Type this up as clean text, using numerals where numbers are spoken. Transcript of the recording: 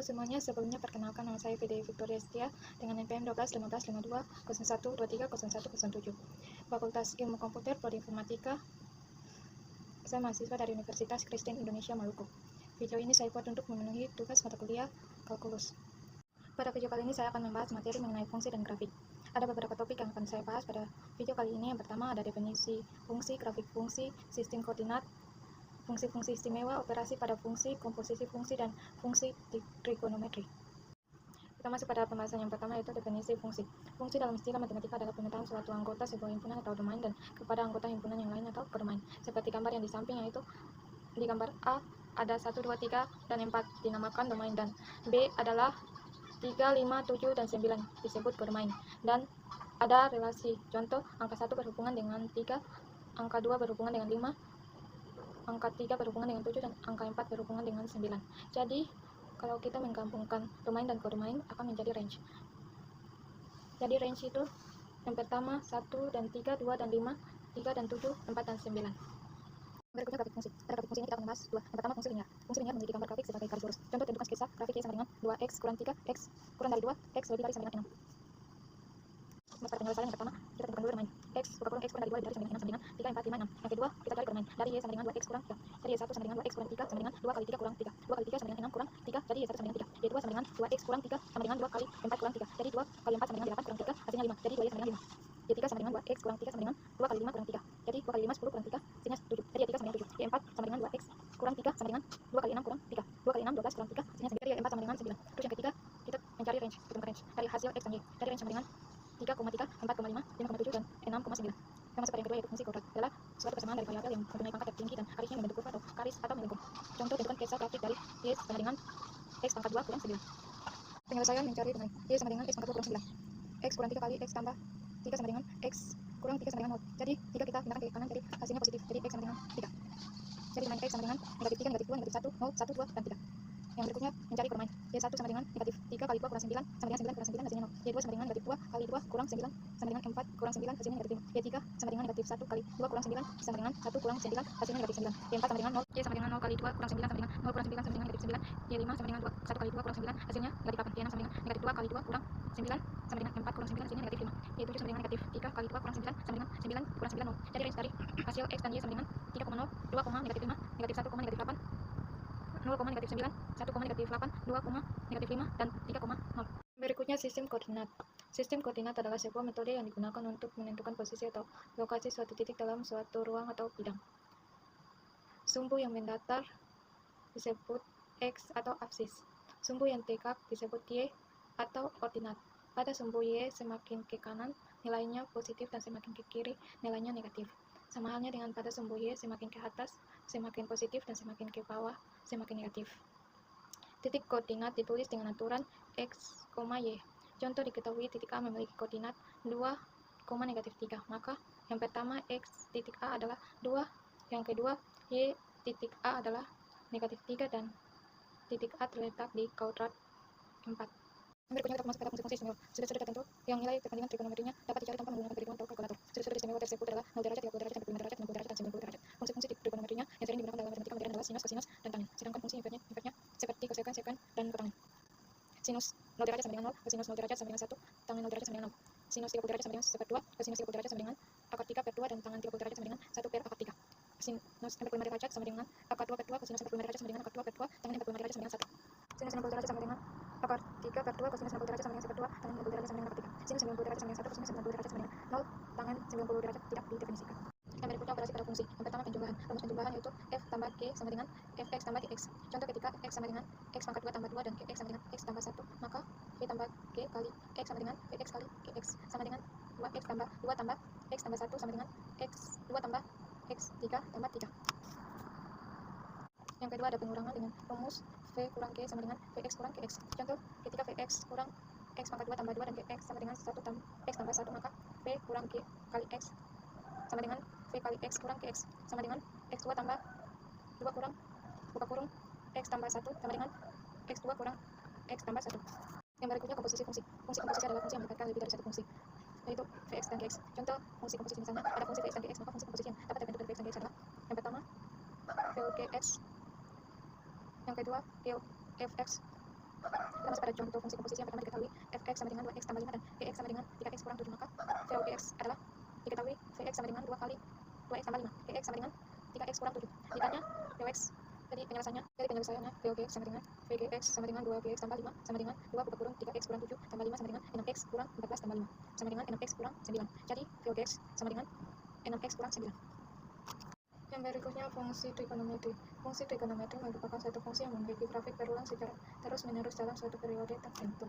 Halo semuanya, sebelumnya perkenalkan nama saya Fede Victoria Setia dengan NPM 12 1552 01 23 0107 Fakultas Ilmu Komputer Prodi Informatika. Saya mahasiswa dari Universitas Kristen Indonesia Maluku. Video ini saya buat untuk memenuhi tugas mata kuliah kalkulus. Pada video kali ini saya akan membahas materi mengenai fungsi dan grafik. Ada beberapa topik yang akan saya bahas pada video kali ini. Yang pertama ada definisi fungsi, grafik fungsi, sistem koordinat, fungsi-fungsi istimewa, operasi pada fungsi, komposisi fungsi, dan fungsi trigonometri. Kita masuk pada pembahasan yang pertama, yaitu definisi fungsi. Fungsi dalam istilah matematika adalah pemetaan suatu anggota sebuah himpunan atau domain dan kepada anggota himpunan yang lain atau bermain. Seperti gambar yang di samping, yaitu di gambar A ada 1, 2, 3, dan 4 dinamakan domain, dan B adalah 3, 5, 7, dan 9 disebut bermain. Dan ada relasi, contoh angka 1 berhubungan dengan 3, angka 2 berhubungan dengan 5, angka 3 berhubungan dengan 7, dan angka 4 berhubungan dengan 9. Jadi, kalau kita menggabungkan domain dan kodomain akan menjadi range. Jadi, range itu yang pertama 1 dan 3, 2 dan 5, 3 dan 7, 4 dan 9. Berikutnya grafik fungsi. Pada grafik fungsi ini kita akan membahas dua. Yang pertama fungsi linear. Fungsi linear memiliki gambar grafik sebagai garis lurus. Contoh tentukan sketsa grafik Y sama dengan 2x kurang 3, x kurang dari 2, x lebih dari sama dengan 6. Pada penyelesaian yang pertama, kita tentukan dulu bermain. X kurang x kurang dari 2 lebih dari sama dengan 6 sama dengan 3, 4, 5, 6. Yang kedua, kita cari bermain. Dari Y sama dengan 2x kurang 3. Dari Y1 sama dengan 2x kurang 3 sama dengan 2 kali 3 kurang 3. 2 kali 3 sama dengan 6 kurang 3. Jadi Y1 sama dengan 3. Y2 sama dengan 2x kurang 3 sama dengan 2 kali 4 kurang 3. Jadi 2 kali 4 sama dengan 8 kurang 3, hasilnya 5. Jadi 2Y sama dengan 5. Y3 sama dengan 2x kurang 3 sama dengan 2 kali 5 kurang 3. Jadi 2 kali 5 10 kurang 3, hasilnya 7. Jadi Y3 sama dengan 7. Y4 sama dengan 2x kurang 3 sama dengan 2 kali 6 kurang 3. 2 kali 6 12 kurang 3, hasilnya 9. Jadi Y4 sama dengan 9. Terus yang ketiga, kita mencari range, hitung range dari hasil x dan y. Dari range sama dengan 3,3, 4,5, 5,7, dan 6,9. Kita masuk pada yang kedua, yaitu fungsi kodrat. Adalah suatu persamaan dari variabel yang mempunyai pangkat tertinggi dan garisnya membentuk kurva atau garis atau melengkung. Contoh tentukan sketsa grafik dari y sama dengan x pangkat 2 kurang 9. Penyelesaian mencari dengan y sama dengan x pangkat 2 kurang 9. X kurang 3 kali x tambah 3 sama dengan x kurang 3 sama dengan 0. Jadi 3 kita pindahkan ke kanan, jadi hasilnya positif. Jadi x sama dengan 3. Jadi dengan x sama dengan negatif 3, negatif 2, negatif 1, 0, 1, 2, dan 3. Yang berikutnya mencari bermain. Y1 sama dengan negatif 3 kali 2 kurang 9 sama dengan 9 kurang 9, hasilnya 0. Y2 sama dengan negatif 2 kali 2 kurang 9 sama dengan 4 kurang 9, hasilnya negatif 5. Y3 sama dengan negatif 1 kali 2 kurang 9 sama dengan 1 kurang 9, hasilnya negatif 9. Y4 sama dengan 0. Y sama dengan 0 kali 2 kurang 9 sama dengan 0 kurang 9 sama dengan negatif 9. Y5 sama dengan 1 kali 2 kurang 9, hasilnya negatif 8. Y6 sama dengan negatif 2 kali 2 kurang 9 sama dengan 4 kurang 9, hasilnya negatif 5. Y7 sama dengan negatif 3 kali 2 kurang 9 sama dengan 9 kurang 9, 0. Jadi range dari hasil x dan y sama dengan 3,0, 2, negatif 5, negatif 1, negatif 8, 0, negatif 9, 1, negatif 8, 2, negatif 5, dan 3,0. Berikutnya sistem koordinat. Sistem koordinat adalah sebuah metode yang digunakan untuk menentukan posisi atau lokasi suatu titik dalam suatu ruang atau bidang. Sumbu yang mendatar disebut x atau absis. Sumbu yang tegak disebut y atau ordinat. Pada sumbu y semakin ke kanan nilainya positif dan semakin ke kiri nilainya negatif. Sama halnya dengan pada sumbu y semakin ke atas semakin positif dan semakin ke bawah semakin negatif. Titik koordinat ditulis dengan aturan x, y. Contoh diketahui titik A memiliki koordinat 2, negatif 3. Maka yang pertama x titik A adalah 2, yang kedua y titik A adalah negatif 3, dan titik A terletak di kuadrat 4. Berikutnya kita masuk pada fungsi-fungsi istimewa. Sudut-sudut tertentu yang nilai perbandingan trigonometrinya dapat dicari tanpa menggunakan perhitungan atau kalkulator. Sudut-sudut istimewa tersebut adalah 0 derajat, 30 derajat, 45 derajat, 60 derajat, dan 90 derajat. Fungsi-fungsi trigonometrinya yang sering digunakan dalam matematika modern adalah sinus, kosinus, dan tangen. Sedangkan fungsi invertnya seperti kosekuen, sekuen, dan kotangen. Sinus 0 derajat sama dengan 0, kosinus 0 derajat sama dengan 1, tangen 0 derajat sama dengan 0. Sinus 30 derajat sama dengan 1/2, kosinus 30 derajat sama dengan akar 3/2, dan tangen 30 derajat sama dengan 1/akar 3. Sinus 45 derajat sama dengan akar 2/2, kosinus 45 derajat sama dengan akar 2/2, tangen 45 derajat sama dengan 1. Sinus 60 derajat sama dengan akar 3/2, kosinus 60 derajat sama dengan 1/2, tangen 60 derajat sama dengan akar 3. Sinus 90 derajat sama dengan 1, kosinus 90 derajat sama dengan 0, tangen 90 derajat tidak didefinisikan. Yang berikutnya operasi pada fungsi. Yang pertama penjumlahan. Rumus penjumlahan yaitu f tambah g sama dengan fx tambah gx. Contoh ketika x sama dengan x pangkat 2 tambah 2 dan gx sama dengan x tambah 1, maka v tambah g kali x sama dengan vx kali gx sama dengan 2x tambah 2 tambah x tambah 1 sama dengan x 2 tambah x 3 tambah 3. Yang kedua ada pengurangan dengan rumus v kurang g sama dengan vx kurang gx. Contoh ketika vx kurang x pangkat 2 tambah 2 dan gx sama dengan 1 tambah x tambah 1, maka v kurang g kali x sama dengan v kali x kurang gx sama dengan x2 tambah 2 kurang buka kurung x tambah 1 sama dengan x2 kurang x tambah 1. Yang berikutnya komposisi fungsi. Fungsi komposisi adalah fungsi yang melibatkan lebih dari satu fungsi, yaitu vx dan gx. Contoh fungsi komposisi misalnya ada fungsi vx dan gx, maka fungsi komposisi yang dapat terbentuk dari vx dan gx adalah yang pertama vgx, yang kedua fx, Kita masuk pada contoh fungsi komposisi yang pertama diketahui fx sama dengan 2x tambah 5 dan gx sama dengan 3x kurang 7, maka VOGX adalah diketahui Vx sama dengan 2 kali 2x tambah 5, gx sama dengan 3x kurang 7. Ditanya VOX, jadi penyelesaiannya VOGX sama dengan VGX sama dengan 2gx tambah 5 sama dengan 2 kuba kurung 3x kurang 7 tambah 5 sama dengan 6x kurang 14 tambah 5 sama dengan 6x kurang 9. Jadi VOGX sama dengan 6x kurang 9. Yang berikutnya fungsi trigonometri. Fungsi trigonometri merupakan suatu fungsi yang memiliki grafik berulang secara terus-menerus dalam suatu periode tertentu.